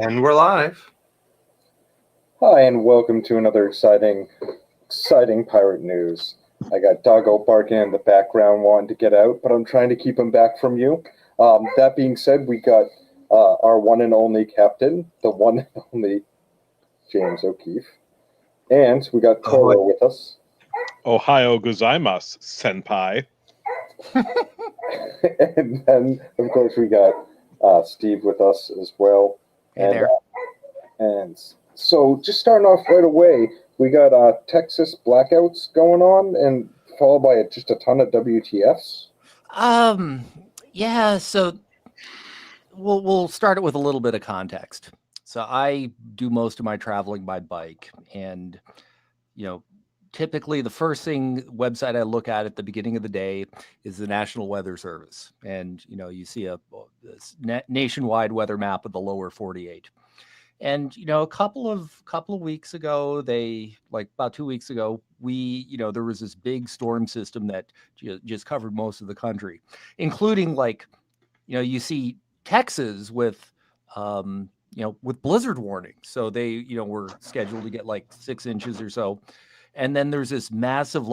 And we're live. Hi, and welcome to another exciting pirate news. I got Doggo barking in the background wanting to get out, but I'm trying to keep him back from you. That being said, we got our one and only captain, the one and only James O'Keefe. And we got Toro with us. Ohio gozaimasu, senpai. And then, of course, we got Steve with us as well. Hey there. And so, just starting off right away, we got Texas blackouts going on, and followed by just a ton of WTFs. Yeah. So we'll start it with a little bit of context. So I do most of my traveling by bike, and typically the first website I look at the beginning of the day is the National Weather Service, and you see a nationwide weather map of the lower 48. And a couple of weeks ago, about 2 weeks ago, there was this big storm system that just covered most of the country, including you see Texas with blizzard warnings. So they were scheduled to get 6 inches or so, and then there's this massive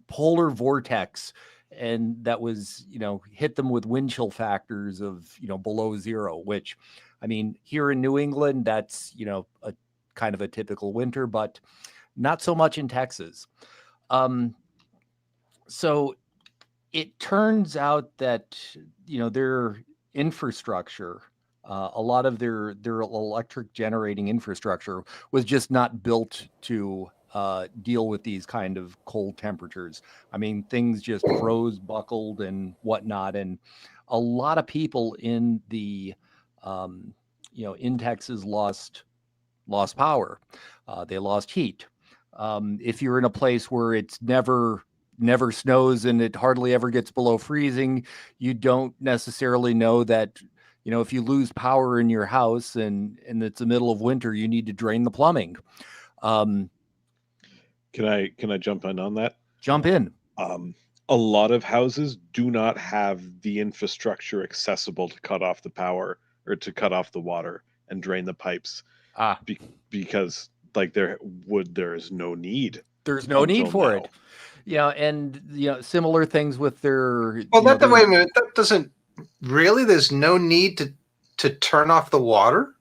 polar vortex, and that was hit them with wind chill factors of below zero, which, I mean, here in New England, that's, a kind of a typical winter, but not so much in Texas. So it turns out that, their infrastructure, a lot of their electric generating infrastructure was just not built to deal with these kind of cold temperatures. I mean, things just froze, buckled, and whatnot. And a lot of people in the in Texas lost power. They lost heat. If you're in a place where it's never snows and it hardly ever gets below freezing, you don't necessarily know that, if you lose power in your house and it's the middle of winter, you need to drain the plumbing. Can I jump in on that? Jump in. A lot of houses do not have the infrastructure accessible to cut off the power or to cut off the water and drain the pipes. Because there is no need. There's no need for it. And similar things with their. Well, wait a minute. That doesn't really. There's no need to turn off the water.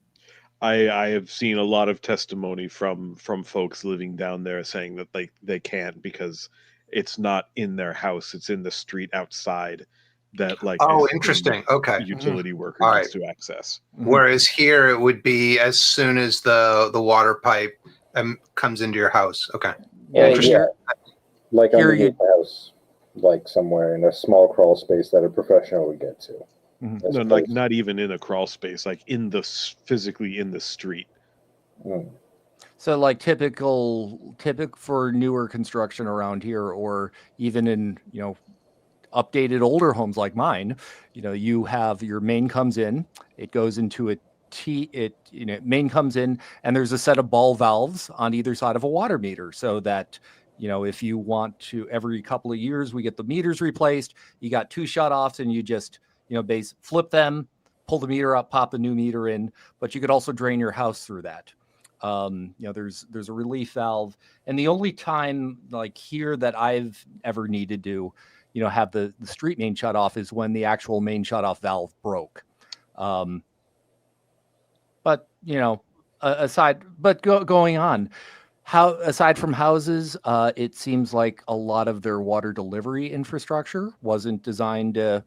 I have seen a lot of testimony from folks living down there saying that they can't because it's not in their house; it's in the street outside. That interesting. Okay, utility worker All needs right. to access. Whereas here it would be as soon as the water pipe comes into your house. Okay. Yeah. Like underneath the house, somewhere in a small crawl space that a professional would get to. No, not even in a crawl space, physically in the street. So typical for newer construction around here, or even in updated older homes like mine, you have your main comes in, it goes into main comes in, and there's a set of ball valves on either side of a water meter, so that if you want to, every couple of years we get the meters replaced, you got 2 shutoffs, and you just flip them, pull the meter up, pop a new meter in. But you could also drain your house through that. There's a relief valve, and the only time here that I've ever needed to have the street main shut off is when the actual main shut off valve broke. But going on, aside from houses, it seems like a lot of their water delivery infrastructure wasn't designed to,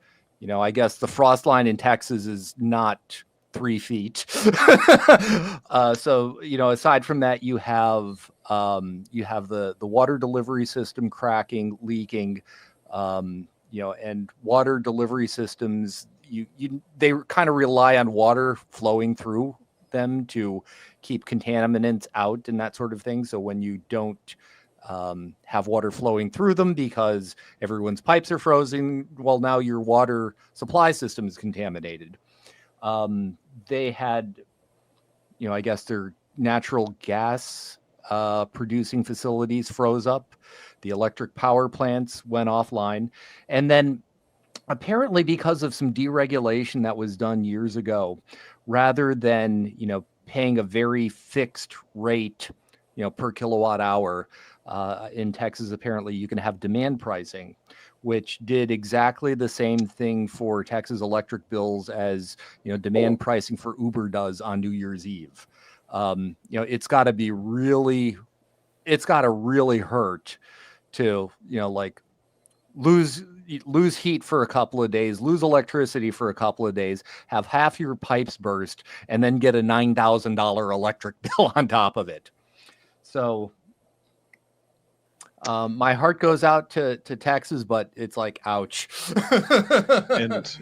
I guess the frost line in Texas is not 3 feet. So, aside from that, you have the water delivery system cracking, leaking, and water delivery systems, they kind of rely on water flowing through them to keep contaminants out and that sort of thing. So when you don't have water flowing through them because everyone's pipes are frozen, well, now your water supply system is contaminated. They had, I guess their natural gas producing facilities froze up. The electric power plants went offline. And then apparently because of some deregulation that was done years ago, rather than, paying a very fixed rate, per kilowatt hour. In Texas, apparently, you can have demand pricing, which did exactly the same thing for Texas electric bills as demand pricing for Uber does on New Year's Eve. It's got to really hurt to like lose heat for a couple of days, lose electricity for a couple of days, have half your pipes burst, and then get a $9,000 electric bill on top of it. So my heart goes out to Texas, but it's like, ouch. And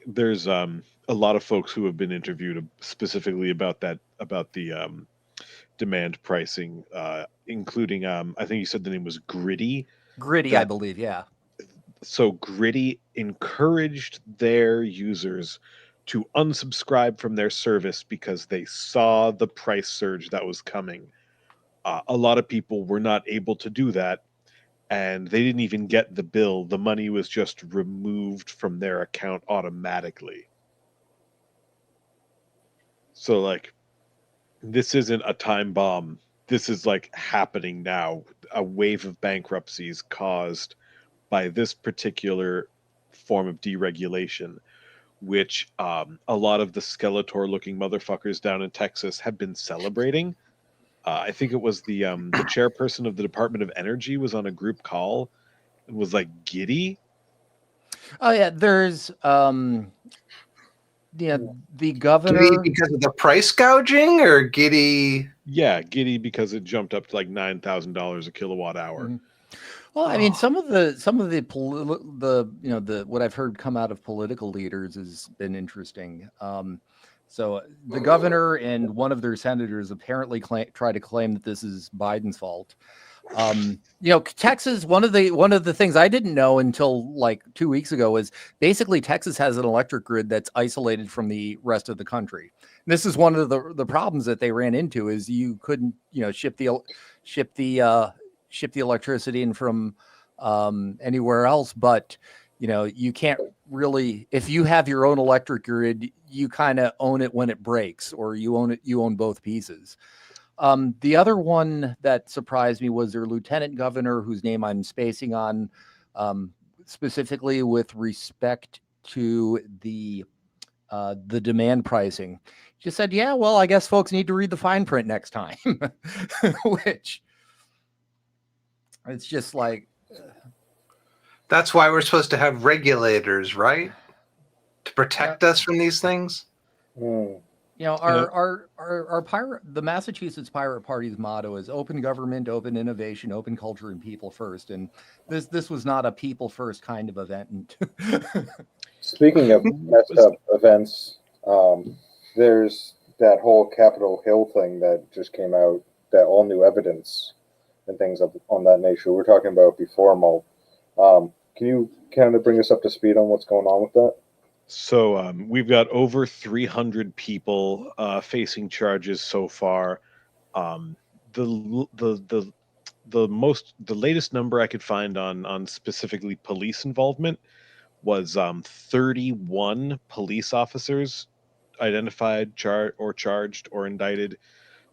there's a lot of folks who have been interviewed specifically about the demand pricing, including I think you said the name was Gritty. Gritty, I believe, yeah. So Gritty encouraged their users to unsubscribe from their service because they saw the price surge that was coming. A lot of people were not able to do that, and they didn't even get the bill. The money was just removed from their account automatically. So, like, this isn't a time bomb. This is, like, happening now. A wave of bankruptcies caused by this particular form of deregulation, which a lot of the Skeletor-looking motherfuckers down in Texas have been celebrating. I think it was the chairperson of the Department of Energy was on a group call and was like giddy. Oh yeah, there's the governor. Giddy because of the price gouging, or giddy? Yeah, giddy because it jumped up to like $9,000 a kilowatt hour. Mm-hmm. Well, I mean, some of the what I've heard come out of political leaders has been interesting. So the governor and one of their senators apparently try to claim that this is Biden's fault. Texas, one of the things I didn't know until like 2 weeks ago was basically Texas has an electric grid that's isolated from the rest of the country. And this is one of the problems that they ran into is you couldn't, ship the electricity in from anywhere else, but you can't really, if you have your own electric grid, you kind of own it when it breaks, or you own both pieces. The other one that surprised me was their lieutenant governor, whose name I'm spacing on, specifically with respect to the demand pricing. He just said, yeah, well, I guess folks need to read the fine print next time, which it's just like, That's why we're supposed to have regulators, right? To protect us from these things. Mm. The Massachusetts Pirate Party's motto is open government, open innovation, open culture, and people first. And this was not a people first kind of event. Speaking of messed up events, there's that whole Capitol Hill thing that just came out, that all new evidence and things on that nature. We were talking about before, Malt. Can you kind of bring us up to speed on what's going on with that? So we've got over 300 people facing charges so far. The latest number I could find on specifically police involvement was 31 police officers identified, charged, or indicted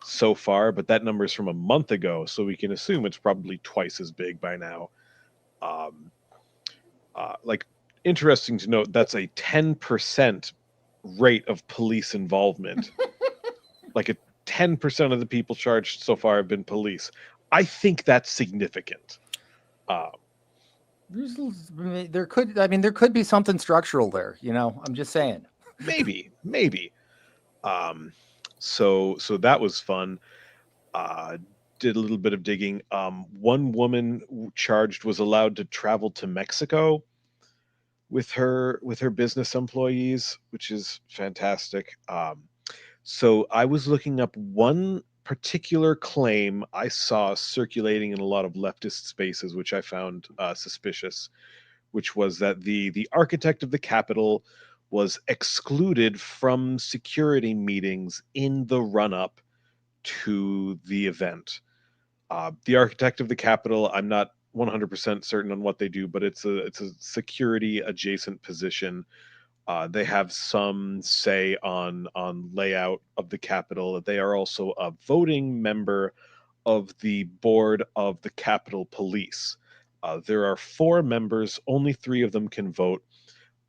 so far. But that number is from a month ago, so we can assume it's probably twice as big by now. Interesting to note, that's a 10% rate of police involvement. Like 10% of the people charged so far have been police. I think that's significant. There could be something structural there. I'm just saying. Maybe. So that was fun. Did a little bit of digging. One woman charged was allowed to travel to Mexico with her business employees, which is fantastic. So I was looking up one particular claim I saw circulating in a lot of leftist spaces, which I found suspicious, which was that the architect of the Capitol was excluded from security meetings in the run-up to the event. The architect of the Capitol, I'm not 100% certain on what they do, but it's a security adjacent position. They have some say on layout of the Capitol. They are also a voting member of the board of the Capitol Police. There are 4 members. Only 3 of them can vote.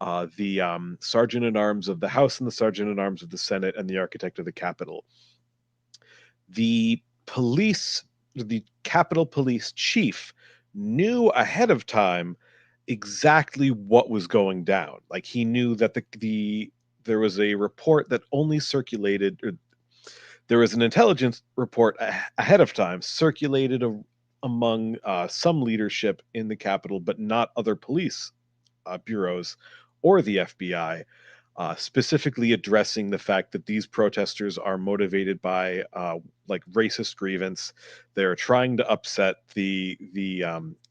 The Sergeant at Arms of the House and the Sergeant at Arms of the Senate and the Architect of the Capitol. The Capitol Police chief knew ahead of time exactly what was going down. Like, he knew that there was a report that only circulated, or there was an intelligence report ahead of time circulated among some leadership in the Capitol, but not other police bureaus or the FBI, specifically addressing the fact that these protesters are motivated by like racist grievance. They're trying to upset the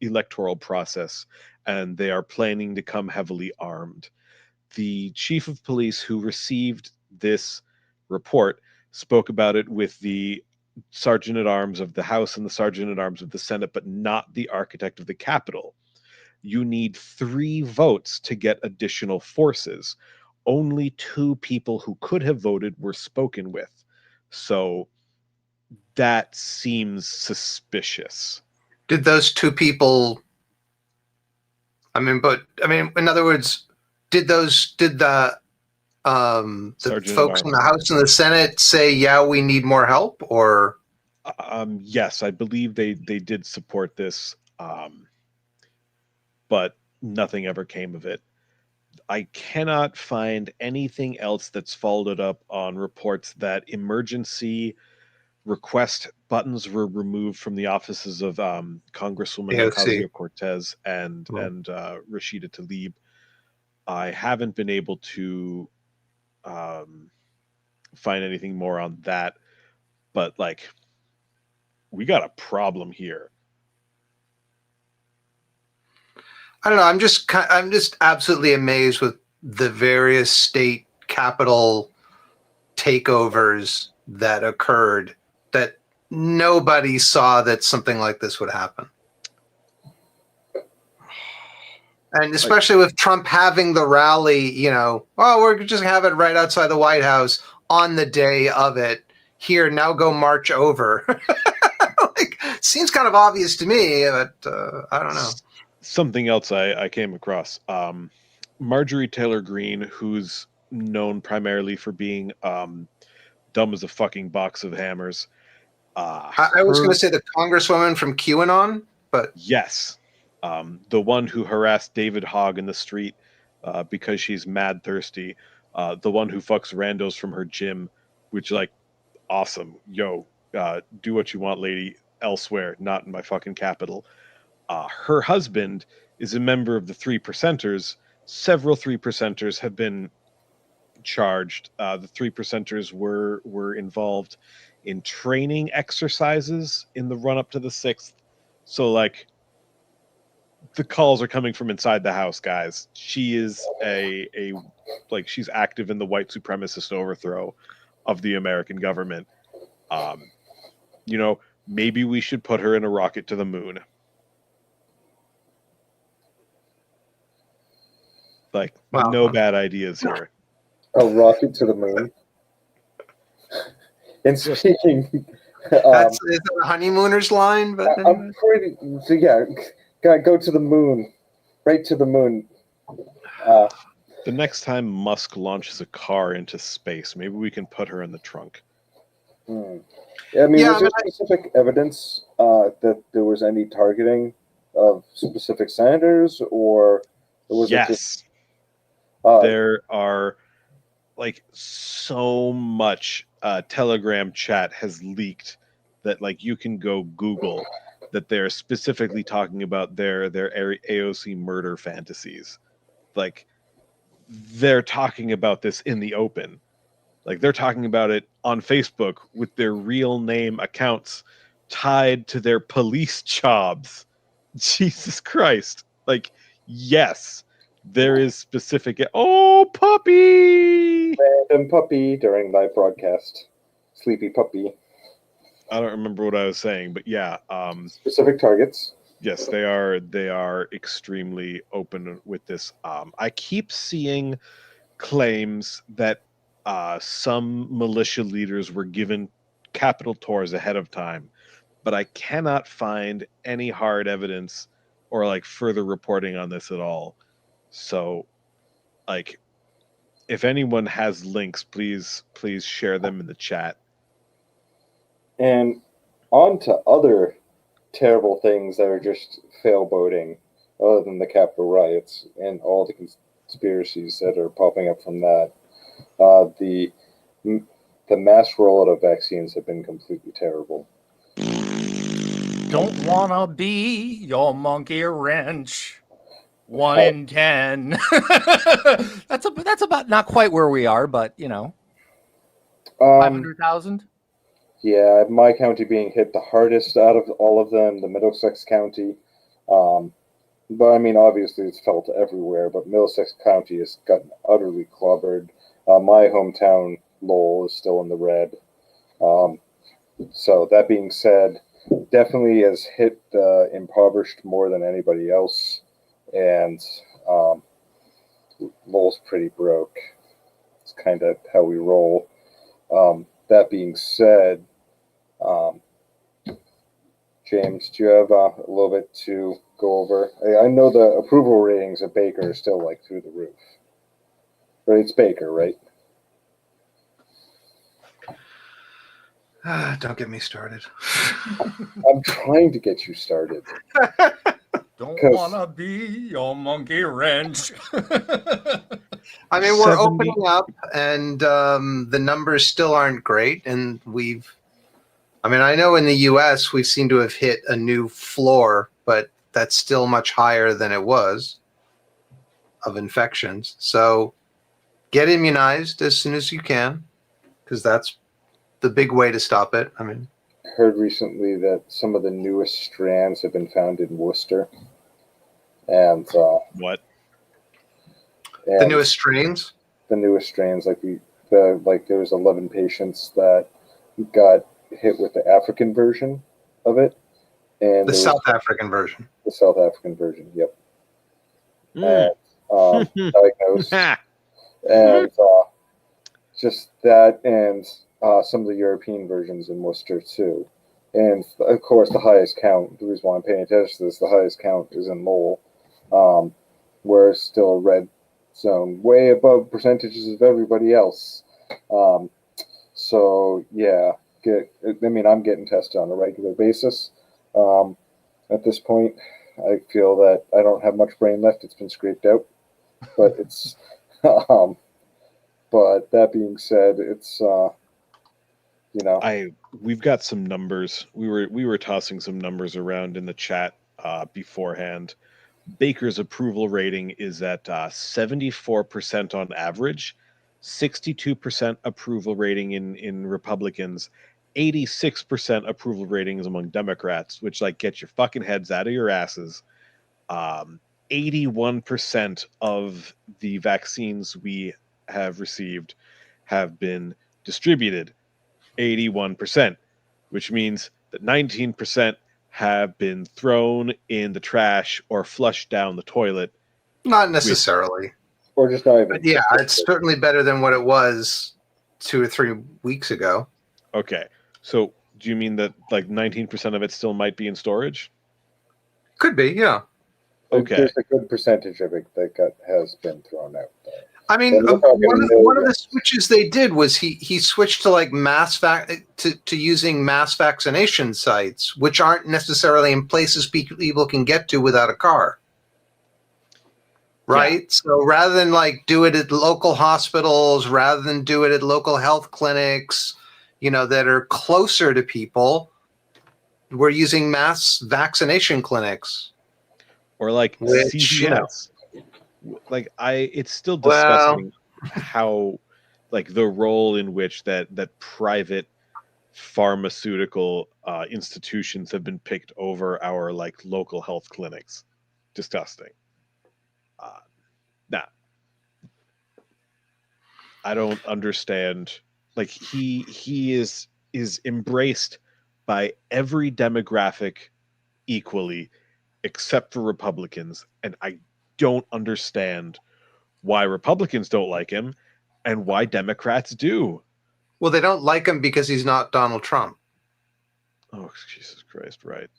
electoral process, and they are planning to come heavily armed. The chief of police who received this report spoke about it with the Sergeant at Arms of the House and the Sergeant at Arms of the Senate, but not the Architect of the Capitol. You need 3 votes to get additional forces. Only 2 people who could have voted were spoken with. So that seems suspicious. Did those 2 people? In other words, did the folks in the House and the Senate say, "Yeah, we need more help"? Or yes, I believe they did support this, but nothing ever came of it. I cannot find anything else that's followed up on reports that emergency request buttons were removed from the offices of Congresswoman Ocasio-Cortez and Rashida Tlaib. I haven't been able to find anything more on that, but like, we got a problem here. I don't know. I'm just absolutely amazed with the various state capital takeovers that occurred, that nobody saw that something like this would happen. And especially with Trump having the rally, we're just going to have it right outside the White House on the day of it. Here, now go march over. Seems kind of obvious to me, but I don't know. Something else I came across. Marjorie Taylor Greene, who's known primarily for being dumb as a fucking box of hammers. I was going to say the Congresswoman from QAnon, but... Yes. The one who harassed David Hogg in the street because she's mad thirsty. The one who fucks randos from her gym, which, like, awesome. Yo, do what you want, lady, elsewhere, not in my fucking capital. Her husband is a member of the 3 Percenters. Several 3 Percenters have been charged. The 3 Percenters were involved in training exercises in the run-up to the 6th. So, like, the calls are coming from inside the house, guys. She is she's active in the white supremacist overthrow of the American government. Maybe we should put her in a rocket to the moon. No bad ideas here. A rocket to the moon. And speaking, that's a honeymooner's line. But I'm pretty. So yeah, gotta go to the moon, right to the moon. The next time Musk launches a car into space, maybe we can put her in the trunk. Was there specific evidence that there was any targeting of specific senators, or was it just? There are so much Telegram chat has leaked that you can go Google that they're specifically talking about their AOC murder fantasies. They're talking about this in the open. They're talking about it on Facebook with their real name accounts tied to their police jobs. Jesus Christ. Yes. There is specific... Oh, puppy! Random puppy during live broadcast. Sleepy puppy. I don't remember what I was saying, but yeah. Specific targets. Yes, they are extremely open with this. I keep seeing claims that some militia leaders were given capital tours ahead of time, but I cannot find any hard evidence or like further reporting on this at all. So, like, if anyone has links, please share them in the chat. And on to other terrible things that are just fail-boating, other than the Capitol riots and all the conspiracies that are popping up from that. The mass rollout of vaccines have been completely terrible. Don't wanna be your monkey wrench. 1 in 10. That's about not quite where we are, but 500,000. Yeah, my county being hit the hardest out of all of them, the Middlesex County. But I mean, obviously it's felt everywhere, but Middlesex County has gotten utterly clobbered. My hometown, Lowell, is still in the red. So that being said, definitely has hit the impoverished more than anybody else. And Lowell's pretty broke. It's kind of how we roll. That being said, James, do you have a little bit to go over? I know the approval ratings of Baker are still like through the roof. But it's Baker, right? Don't get me started. I'm trying to get you started. Don't wanna be your monkey wrench. I mean, we're opening up, and the numbers still aren't great. And I know in the U.S. we seem to have hit a new floor, but that's still much higher than it was of infections. So get immunized as soon as you can, because that's the big way to stop it. I mean, I heard recently that some of the newest strands have been found in Worcester. And what? The newest strains? The newest strains, there was 11 patients that got hit with the African version of it, and the South African version. The South African version, yep. And diagnosed, and just that, and some of the European versions in Worcester too. And of course, the highest count. The reason why I'm paying attention to this, the highest count is in Lowell. We're still a red zone, way above percentages of everybody else. So yeah, I'm getting tested on a regular basis. At this point, I feel that I don't have much brain left. It's been scraped out, but it's. But that being said, it's we've got some numbers. We were tossing some numbers around in the chat beforehand. Baker's approval rating is at 74% on average, 62% approval rating in Republicans, 86% approval ratings among Democrats, which get your fucking heads out of your asses. 81% of the vaccines we have received have been distributed. 81%, which means that 19% have been thrown in the trash or flushed down the toilet. Not necessarily. Or just not even. But yeah, it's certainly better than what it was 2 or 3 weeks ago. Okay. So do you mean that 19% of it still might be in storage? Could be, yeah. Okay. There's a good percentage of it that has been thrown out there. I mean, one of the switches they did was he switched to to using mass vaccination sites, which aren't necessarily in places people can get to without a car. Right? Yeah. So rather than do it at local hospitals, rather than do it at local health clinics, that are closer to people, we're using mass vaccination clinics. Or CVS. It's still disgusting how the role in which that private pharmaceutical institutions have been picked over our local health clinics. Disgusting. I don't understand. He is embraced by every demographic equally, except for Republicans, and I don't understand why Republicans don't like him and why Democrats do. Well, they don't like him because he's not Donald Trump. Oh, Jesus Christ, right.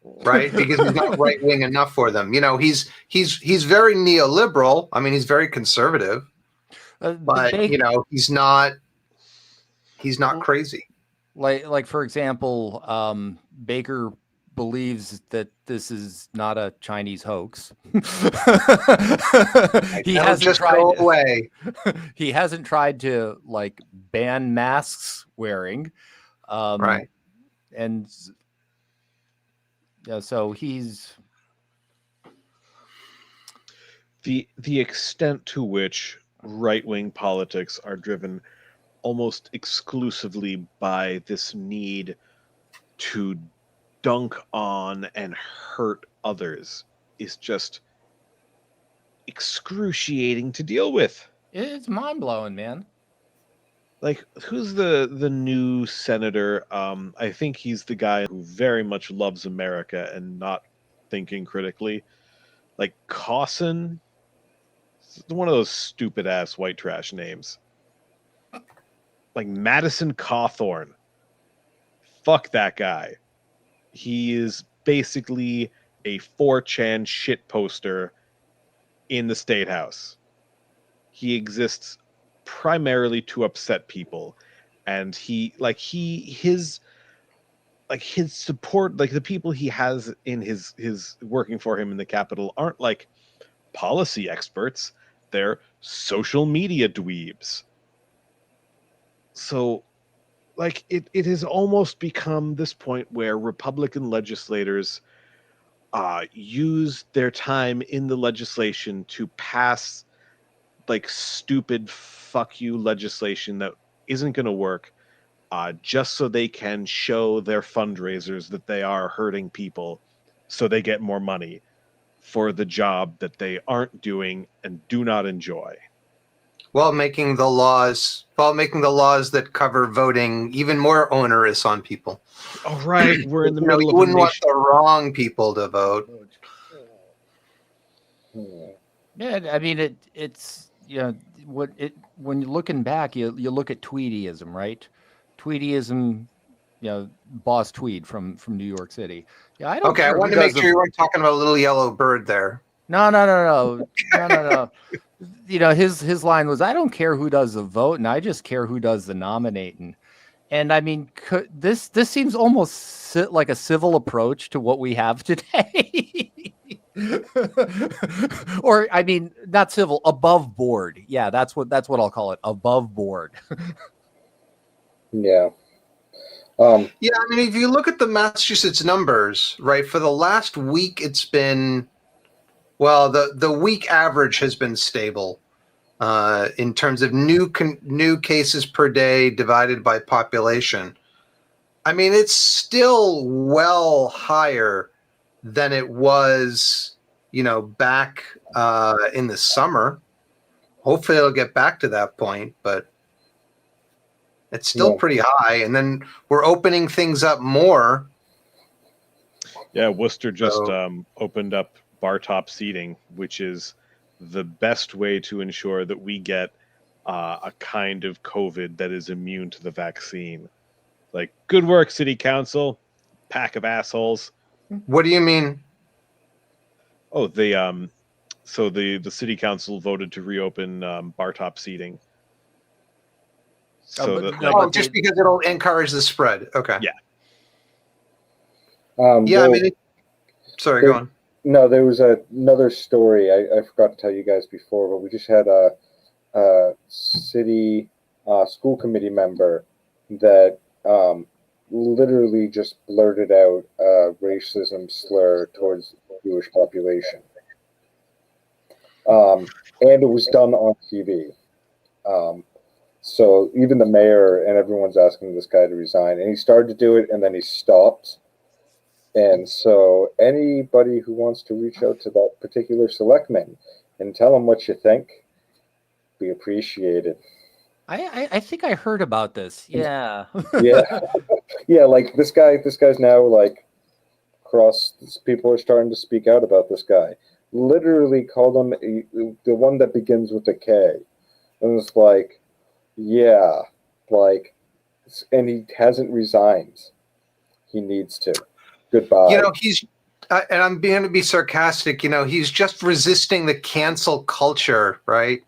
Right? Because he's not right wing enough for them. You know, he's very neoliberal. I mean, he's very conservative, but you know, he's not crazy. Like for example, Baker believes that this is not a Chinese hoax. He hasn't just tried go away. He hasn't tried to like ban masks wearing. Right. And yeah, so he's the extent to which right-wing politics are driven almost exclusively by this need to dunk on and hurt others is just excruciating to deal with. It's mind-blowing, man. Like, who's the new senator? I think he's the guy who very much loves America and not thinking critically. Like Cawson, one of those stupid ass white trash names. Like Madison Cawthorn. Fuck that guy. He is basically a 4chan shit poster in the State House. He exists primarily to upset people, and his support, like the people he has in his working for him in the Capitol aren't like policy experts, they're social media dweebs. So like it has almost become this point where Republican legislators use their time in the legislation to pass like stupid fuck you legislation that isn't going to work, just so they can show their fundraisers that they are hurting people, so they get more money for the job that they aren't doing and do not enjoy. While making the laws that cover voting even more onerous on people. All right, we're in the middle you of wouldn't a want nation. the wrong people to vote. Yeah, I mean it's you know when you're looking back, you look at Tweedyism, right? Tweedyism, you know, Boss Tweed from New York City. Yeah, I don't Okay, I care wanted who to make does sure you weren't talking about a little yellow bird there. No. You know, his line was, "I don't care who does the vote, and I just care who does the nominating." And I mean, this seems almost like a civil approach to what we have today. Or I mean, not civil, above board. Yeah, that's what I'll call it, above board. Yeah. Yeah, I mean, if you look at the Massachusetts numbers, right, for the last week, it's been, well, the week average has been stable in terms of new cases per day divided by population. I mean, it's still well higher than it was, you know, back in the summer. Hopefully it'll get back to that point, but it's still pretty high. And then we're opening things up more. Yeah, Worcester just opened up bar top seating, which is the best way to ensure that we get a kind of COVID that is immune to the vaccine. Like, good work, City Council, pack of assholes. What do you mean? Oh, so the City Council voted to reopen bar top seating. So just because it'll encourage the spread. Okay. Yeah. I mean, sorry, go on. No, there was another story I forgot to tell you guys before, but we just had a city school committee member that literally just blurted out a racism slur towards the Jewish population. And it was done on TV. So even the mayor and everyone's asking this guy to resign. And he started to do it, and then he stopped. And so anybody who wants to reach out to that particular selectman and tell him what you think, be appreciated. I think I heard about this. Yeah. Yeah, like this guy's now like people are starting to speak out about this guy. literally called him the one that begins with a K. And it's like, yeah, like, and he hasn't resigned. He needs to. Goodbye. You know, he's, and I'm being to be sarcastic, you know, he's just resisting the cancel culture, right?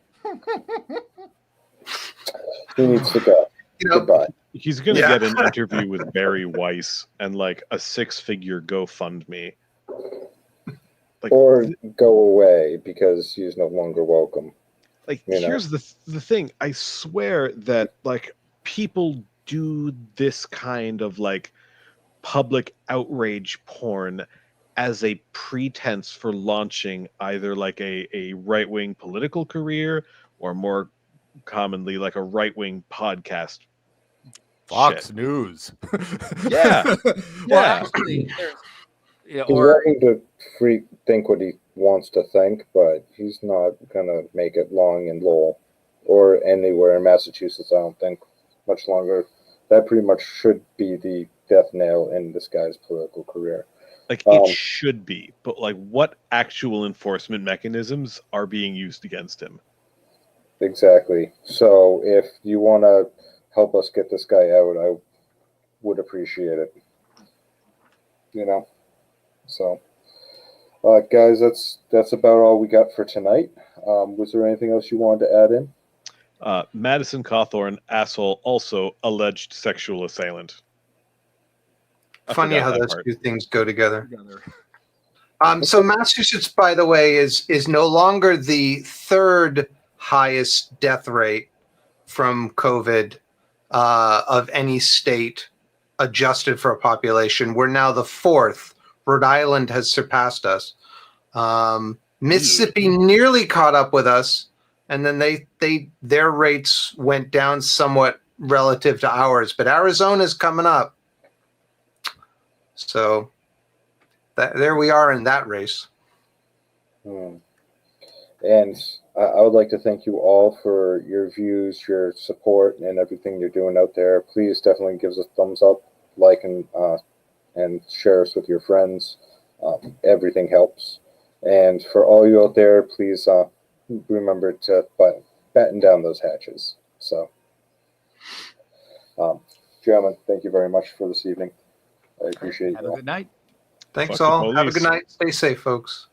He needs to go. You know, Goodbye. He's going to get an interview with Barry Weiss and like a 6-figure GoFundMe. Like, or go away because he's no longer welcome. Like, here's the thing. I swear that like people do this kind of like public outrage porn as a pretense for launching either like a right-wing political career or more commonly like a right-wing podcast. Fox shit. News. Yeah. Well, actually, he's willing to think what he wants to think, but he's not gonna make it long in Lowell or anywhere in Massachusetts. I don't think much longer. That pretty much should be the death nail in this guy's political career. Like, it should be, but like, what actual enforcement mechanisms are being used against him? Exactly. So if you want to help us get this guy out, I would appreciate it. You know. So, guys, that's about all we got for tonight. Was there anything else you wanted to add in? Madison Cawthorn, asshole, also alleged sexual assailant. Funny how those two things go together. So Massachusetts, by the way, is no longer the third highest death rate from COVID of any state adjusted for a population. We're now the fourth. Rhode Island has surpassed us. Mississippi nearly caught up with us, and then their rates went down somewhat relative to ours. But Arizona's coming up. So there we are in that race. And I would like to thank you all for your views, your support, and everything you're doing out there. Please definitely give us a thumbs up, like, and share us with your friends. Everything helps. And for all you out there, please remember to batten down those hatches. So, gentlemen, thank you very much for this evening. I appreciate it. Have a good night. Thanks all. Have a good night. Stay safe, folks.